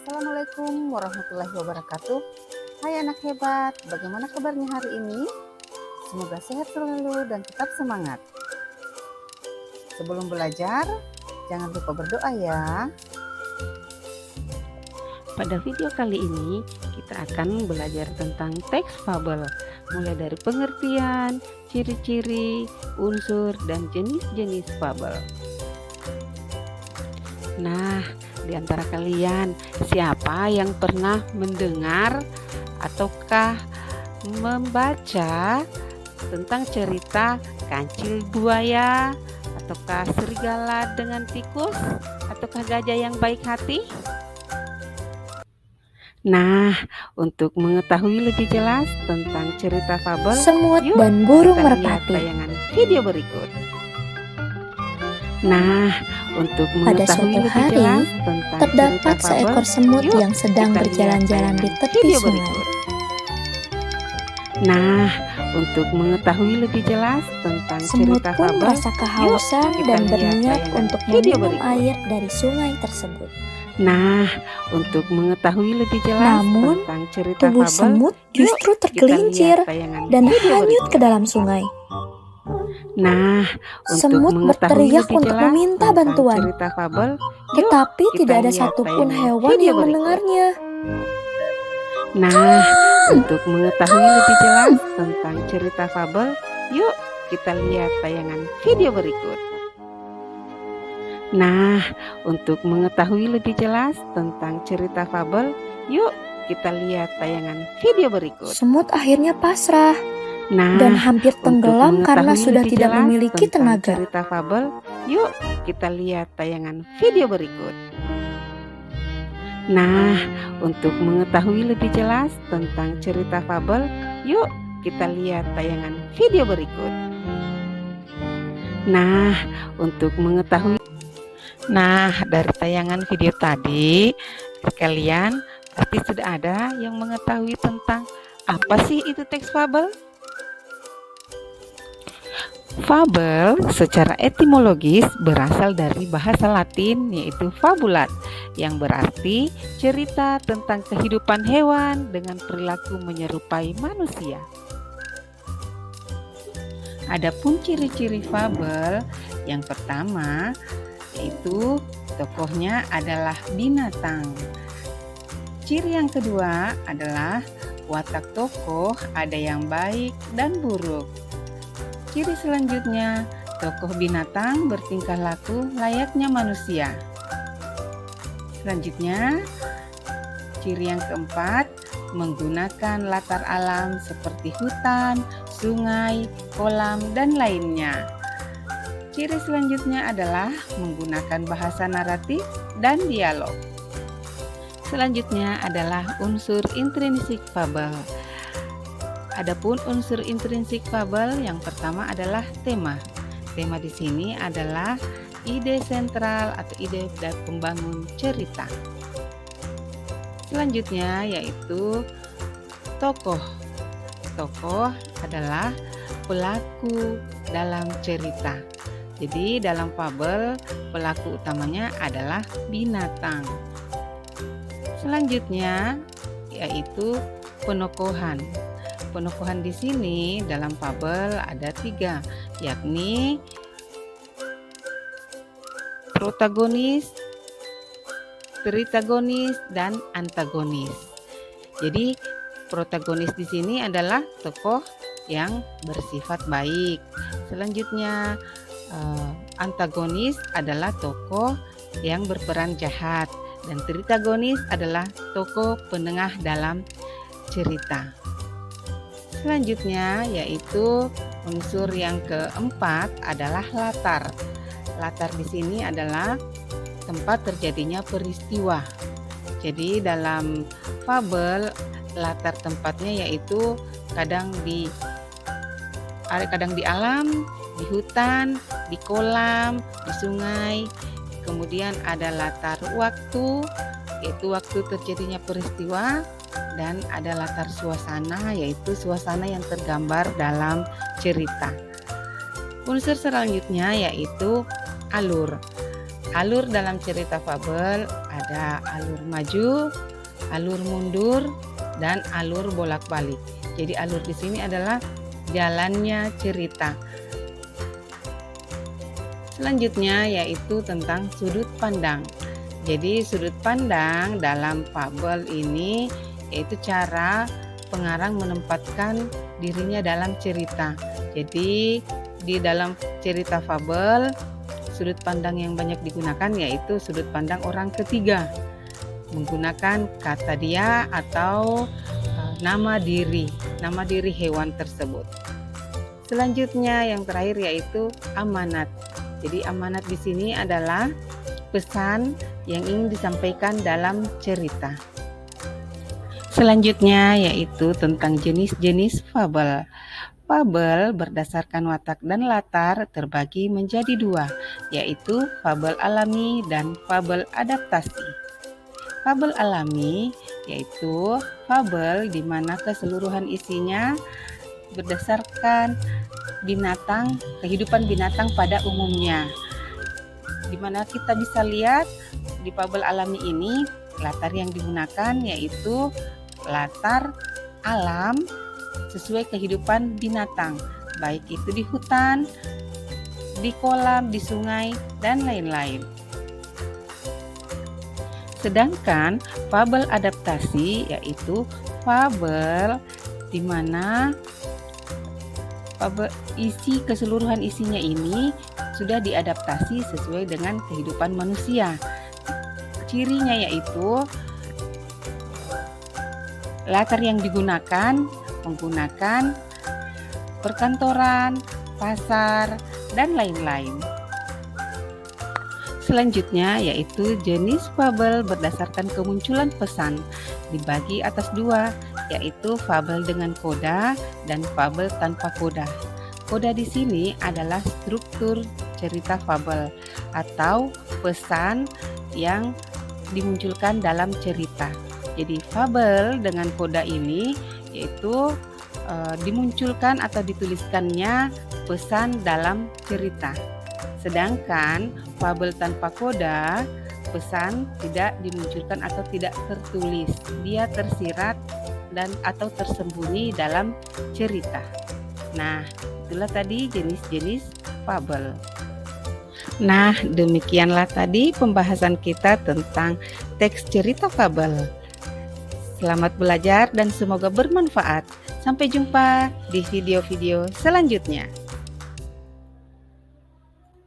Assalamualaikum warahmatullahi wabarakatuh. Hai anak hebat, bagaimana kabarnya hari ini? Semoga sehat selalu dan tetap semangat. Sebelum belajar, jangan lupa berdoa ya. Pada video kali ini, kita akan belajar tentang teks fabel, mulai dari pengertian, ciri-ciri, unsur, dan jenis-jenis fabel. Nah, di antara kalian, siapa yang pernah mendengar ataukah membaca tentang cerita kancil buaya, ataukah serigala dengan tikus, ataukah gajah yang baik hati? Nah, untuk mengetahui lebih jelas tentang cerita fabel, Semut dan burung kita lihat merpati. tayangan video berikut. Nah, untuk Pada mengetahui suatu lebih hari, jelas tentang terdapat cerita fabel, seekor semut yuk yang sedang kita lihat berjalan-jalan di tayangan tepi video sungai. berikut. Nah, untuk mengetahui lebih jelas tentang Semut cerita pun fabel, merasa kehausan kita dan lihat berniat tayangan untuk video meminum berikut. air dari sungai tersebut. Nah, untuk mengetahui lebih jelas Namun, tentang cerita tubuh fabel, semut justru yuk kita tergelincir lihat tayangan dan video hanyut berikut. ke dalam sungai. Nah, untuk Semut mengetahui berteriak lebih untuk jelas meminta tentang bantuan, cerita fabel, yuk tetapi kita tidak ada lihat satupun tayangan hewan video yang berikut. mendengarnya. Nah, untuk mengetahui lebih jelas tentang cerita fabel, yuk kita lihat tayangan video berikut. Nah, untuk mengetahui lebih jelas tentang cerita fabel, yuk kita lihat tayangan video berikut. Semut akhirnya pasrah Nah, dan hampir tenggelam karena mengetahui sudah lebih tidak jelas memiliki tentang tenaga. cerita fabel, yuk kita lihat tayangan video berikut. Nah, untuk mengetahui lebih jelas tentang cerita fabel, yuk kita lihat tayangan video berikut. Nah, untuk mengetahui dari tayangan video tadi, kalian pasti sudah ada yang mengetahui tentang apa sih itu teks fabel? Fabel secara etimologis berasal dari bahasa Latin yaitu fabulat, yang berarti cerita tentang kehidupan hewan dengan perilaku menyerupai manusia. Adapun ciri-ciri fabel, yang pertama yaitu tokohnya adalah binatang. Ciri yang kedua adalah watak tokoh ada yang baik dan buruk. Ciri selanjutnya, tokoh binatang bertingkah laku layaknya manusia. Selanjutnya, ciri yang keempat, menggunakan latar alam seperti hutan, sungai, kolam, dan lainnya. Ciri selanjutnya adalah menggunakan bahasa naratif dan dialog. Selanjutnya adalah unsur intrinsik fabel. Adapun unsur intrinsik fabel yang pertama adalah tema. Tema di sini adalah ide sentral atau ide dari pembangun cerita. Selanjutnya yaitu tokoh. Tokoh adalah pelaku dalam cerita. Jadi dalam fabel pelaku utamanya adalah binatang. Selanjutnya yaitu penokohan. Penokohan di sini dalam fabel ada 3, yakni protagonis, tritagonis, dan antagonis. Jadi protagonis di sini adalah tokoh yang bersifat baik. Selanjutnya antagonis adalah tokoh yang berperan jahat, dan tritagonis adalah tokoh penengah dalam cerita. Selanjutnya yaitu unsur yang keempat adalah latar. Latar di sini adalah tempat terjadinya peristiwa. Jadi dalam fabel latar tempatnya yaitu kadang di alam, di hutan, di kolam, di sungai. Kemudian ada latar waktu, yaitu waktu terjadinya peristiwa, dan ada latar suasana, yaitu suasana yang tergambar dalam cerita. Unsur selanjutnya yaitu alur. Alur dalam cerita fabel ada alur maju, alur mundur, dan alur bolak-balik. Jadi alur di sini adalah jalannya cerita. Selanjutnya yaitu tentang sudut pandang. Jadi sudut pandang dalam fabel ini yaitu cara pengarang menempatkan dirinya dalam cerita. Jadi di dalam cerita fabel, sudut pandang yang banyak digunakan yaitu sudut pandang orang ketiga, menggunakan kata dia atau nama diri hewan tersebut. Selanjutnya yang terakhir yaitu amanat. Jadi amanat di sini adalah pesan yang ingin disampaikan dalam cerita. Selanjutnya yaitu tentang jenis-jenis fabel. Fabel berdasarkan watak dan latar terbagi menjadi dua, yaitu fabel alami dan fabel adaptasi. Fabel alami yaitu fabel di mana keseluruhan isinya berdasarkan kehidupan binatang pada umumnya. Di mana kita bisa lihat di fabel alami ini latar yang digunakan yaitu latar alam sesuai kehidupan binatang, baik itu di hutan, di kolam, di sungai, dan lain-lain. Sedangkan fabel adaptasi yaitu fabel di mana keseluruhan isinya ini sudah diadaptasi sesuai dengan kehidupan manusia. Cirinya yaitu latar yang digunakan menggunakan perkantoran, pasar, dan lain-lain. Selanjutnya yaitu jenis fabel berdasarkan kemunculan pesan, dibagi atas dua, yaitu fabel dengan koda dan fabel tanpa koda. Koda di sini adalah struktur cerita fabel atau pesan yang dimunculkan dalam cerita. Jadi fabel dengan koda ini yaitu dimunculkan atau dituliskannya pesan dalam cerita. Sedangkan fabel tanpa koda, pesan tidak dimunculkan atau tidak tertulis. Dia tersirat dan atau tersembunyi dalam cerita. Nah, itulah tadi jenis-jenis fabel. Nah, demikianlah tadi pembahasan kita tentang teks cerita fabel. Selamat belajar dan semoga bermanfaat. Sampai jumpa di video-video selanjutnya.